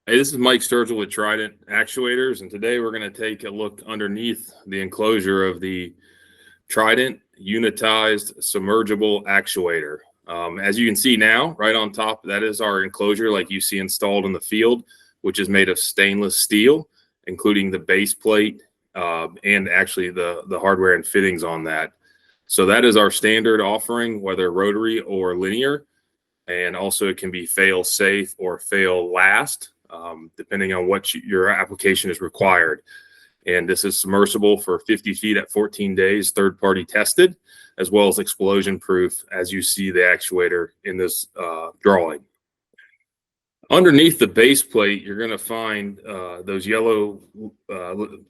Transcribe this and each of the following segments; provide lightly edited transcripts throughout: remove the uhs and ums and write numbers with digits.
Hey, this is Mike Sturgill with Trident Actuators, and today we're going to take a look underneath the enclosure of the Trident Unitized Submergible Actuator. As you can see now, right on top, that is our enclosure like you see installed in the field, which is made of stainless steel, including the base plate and actually the hardware and fittings on that. So that is our standard offering, whether rotary or linear, and also it can be fail safe or fail last, depending on what your application is required. And this is submersible for 50 feet at 14 days, third-party tested, as well as explosion-proof, as you see the actuator in this drawing. Underneath the base plate, you're going to find those yellow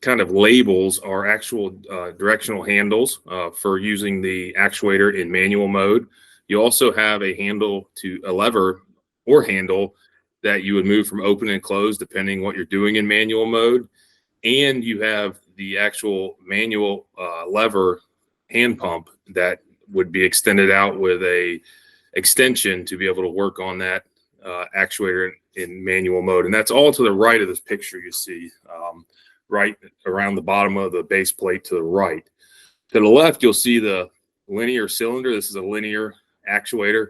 kind of labels are actual directional handles for using the actuator in manual mode. You also have a lever or handle that you would move from open and close depending what you're doing in manual mode. And you have the actual manual lever hand pump that would be extended out with a extension to be able to work on that actuator in manual mode. And that's all to the right of this picture you see, right around the bottom of the base plate to the right. To the left, you'll see the linear cylinder. This is a linear actuator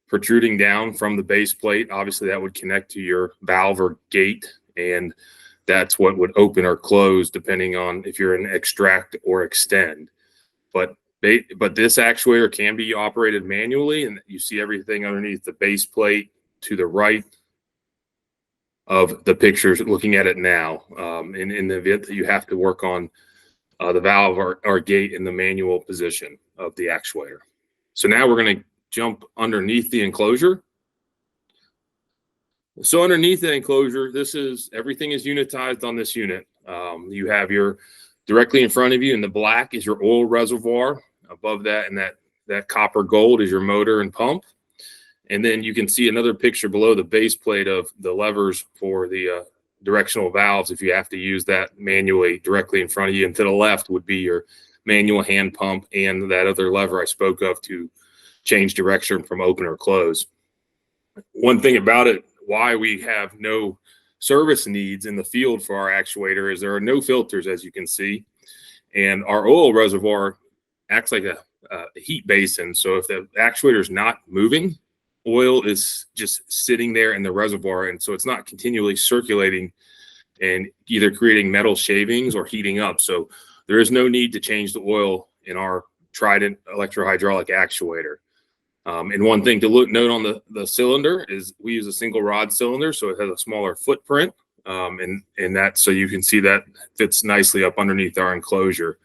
protruding down from the base plate. Obviously, that would connect to your valve or gate, and that's what would open or close depending on if you're an extract or extend. But this actuator can be operated manually, and you see everything underneath the base plate to the right of the pictures looking at it now. In the event that you have to work on the valve or gate in the manual position of the actuator. So now we're going to jump underneath the enclosure. So underneath the enclosure, everything is unitized on this unit. You have directly in front of you in the black is your oil reservoir. Above that, and that copper gold is your motor and pump. And then you can see another picture below the base plate of the levers for the directional valves if you have to use that manually directly in front of you. And to the left would be your manual hand pump and that other lever I spoke of to change direction from open or close. One thing about it, why we have no service needs in the field for our actuator is there are no filters, as you can see. And our oil reservoir acts like a heat basin. So if the actuator is not moving, oil is just sitting there in the reservoir. And so it's not continually circulating and either creating metal shavings or heating up. So there is no need to change the oil in our Trident electrohydraulic actuator. And one thing to note on the cylinder is we use a single rod cylinder, so it has a smaller footprint. And that, so you can see that fits nicely up underneath our enclosure.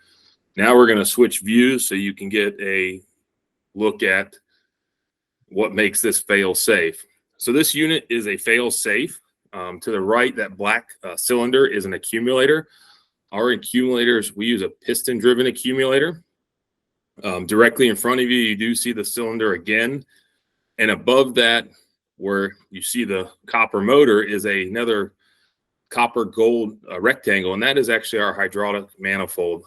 Now we're going to switch views so you can get a look at what makes this fail safe. So this unit is a fail safe. To the right, that black cylinder is an accumulator. Our accumulators, we use a piston driven accumulator. Directly in front of you, you do see the cylinder again. And above that, where you see the copper motor, is another copper gold rectangle, and that is actually our hydraulic manifold.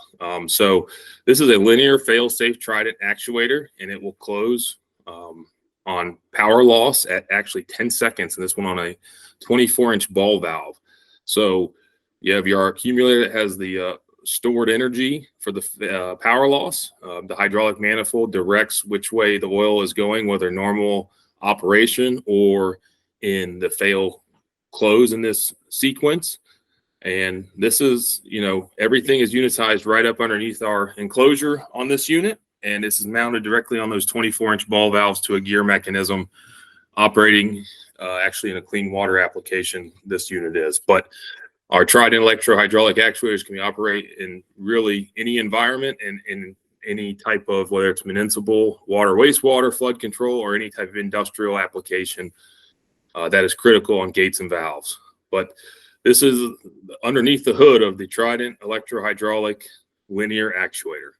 So this is a linear fail-safe Trident actuator, and it will close on power loss at actually 10 seconds, and this one on a 24-inch ball valve. So you have your accumulator that has the stored energy for the power loss. The hydraulic manifold directs which way the oil is going, whether normal operation or in the fail close in this sequence. And this is, everything is unitized right up underneath our enclosure on this unit. And this is mounted directly on those 24-inch ball valves to a gear mechanism operating actually in a clean water application. This unit is, but our Trident electrohydraulic actuators can operate in really any environment and in any type of, whether it's municipal, water, wastewater, flood control, or any type of industrial application that is critical on gates and valves. But this is underneath the hood of the Trident electrohydraulic linear actuator.